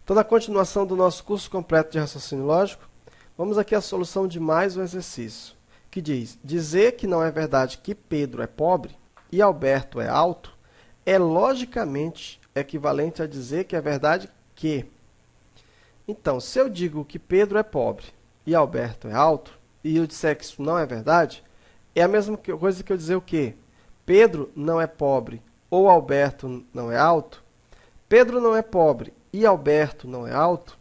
Então, na continuação do nosso curso completo de raciocínio lógico, vamos aqui à solução de mais um exercício, que diz: dizer que não é verdade que Pedro é pobre e Alberto é alto é logicamente equivalente a dizer que é verdade que. Então, se eu digo que Pedro é pobre e Alberto é alto, e eu disser que isso não é verdade, é a mesma coisa que eu dizer o quê? Pedro não é pobre ou Alberto não é alto. Pedro não é pobre e Alberto não é alto.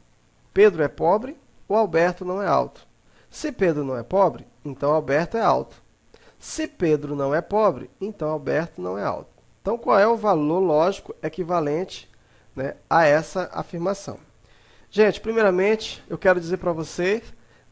Pedro é pobre ou Alberto não é alto. Se Pedro não é pobre, então Alberto é alto. Se Pedro não é pobre, então Alberto não é alto. Então, qual é o valor lógico equivalente, né, a essa afirmação? Gente, primeiramente, eu quero dizer para você,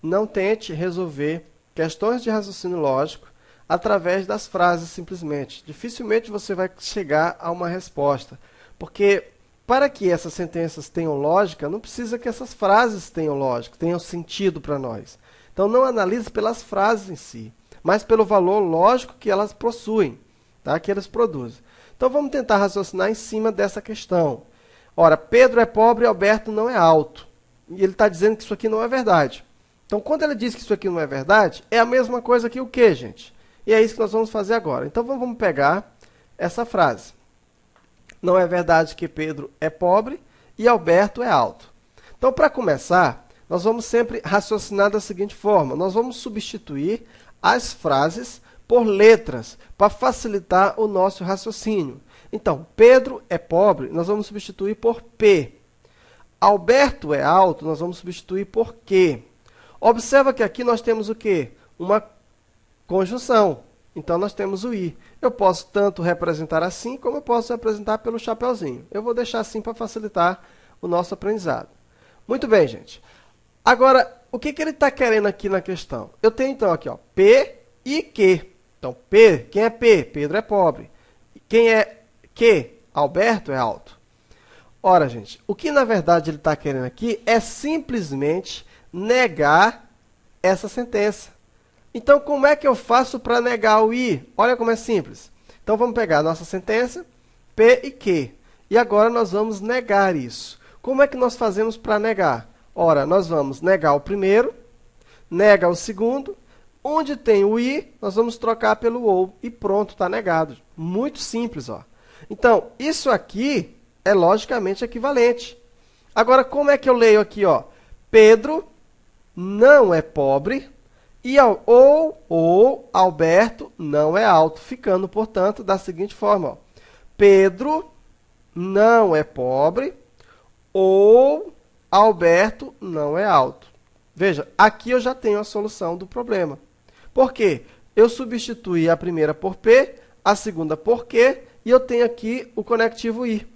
não tente resolver questões de raciocínio lógico através das frases simplesmente. Dificilmente você vai chegar a uma resposta, porque para que essas sentenças tenham lógica, não precisa que essas frases tenham lógica, tenham sentido para nós. Então, não analise pelas frases em si, mas pelo valor lógico que elas possuem, tá? Que elas produzem. Então, vamos tentar raciocinar em cima dessa questão. Ora, Pedro é pobre e Alberto não é alto. E ele está dizendo que isso aqui não é verdade. Então, quando ele diz que isso aqui não é verdade, é a mesma coisa que o quê, gente? E é isso que nós vamos fazer agora. Então, vamos pegar essa frase. Não é verdade que Pedro é pobre e Alberto é alto. Então, para começar, nós vamos sempre raciocinar da seguinte forma. Nós vamos substituir as frases por letras para facilitar o nosso raciocínio. Então, Pedro é pobre, nós vamos substituir por P. Alberto é alto, nós vamos substituir por Q. Observa que aqui nós temos o quê? Uma conjunção. Então, nós temos o I. Eu posso tanto representar assim, como eu posso representar pelo chapeuzinho. Eu vou deixar assim para facilitar o nosso aprendizado. Muito bem, gente. Agora, o que ele está querendo aqui na questão? Eu tenho, então, aqui, ó, P e Q. Então, P, quem é P? Pedro é pobre. Quem é Q? Alberto é alto. Ora, gente, o que, na verdade, ele está querendo aqui é simplesmente negar essa sentença. Então, como é que eu faço para negar o I? Olha como é simples. Então, vamos pegar a nossa sentença, P e Q. E agora nós vamos negar isso. Como é que nós fazemos para negar? Ora, nós vamos negar o primeiro, nega o segundo. Onde tem o I, nós vamos trocar pelo OU. E pronto, está negado. Muito simples, ó. Então, isso aqui é logicamente equivalente. Agora, como é que eu leio aqui, ó? Pedro não é pobre e ou Alberto não é alto, ficando, portanto, da seguinte forma, ó. Pedro não é pobre ou Alberto não é alto. Veja, aqui eu já tenho a solução do problema. Por quê? Eu substituí a primeira por P, a segunda por Q, e eu tenho aqui o conectivo I.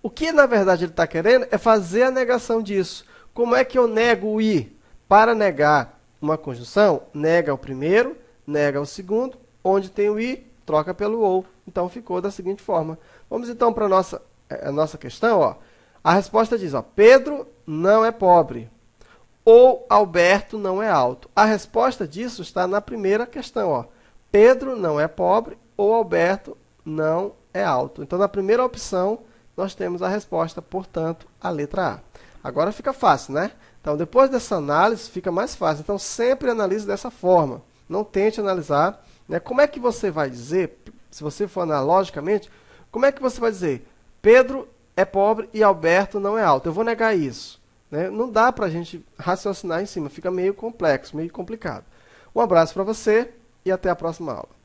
O que, na verdade, ele está querendo é fazer a negação disso. Como é que eu nego o I? Para negar uma conjunção, nega o primeiro, nega o segundo, onde tem o I, troca pelo OU. Então, ficou da seguinte forma. Vamos, então, para a nossa questão. Ó. A resposta diz, ó, Pedro não é pobre ou Alberto não é alto. A resposta disso está na primeira questão. Ó. Pedro não é pobre ou Alberto não é alto. Então, na primeira opção, nós temos a resposta, portanto, a letra A. Agora fica fácil, né? Então, depois dessa análise, fica mais fácil. Então, sempre analise dessa forma. Não tente analisar, né? Como é que você vai dizer, se você for analogicamente, como é que você vai dizer Pedro é pobre e Alberto não é alto? Eu vou negar isso. Né? Não dá para a gente raciocinar em cima. Fica meio complexo, meio complicado. Um abraço para você e até a próxima aula.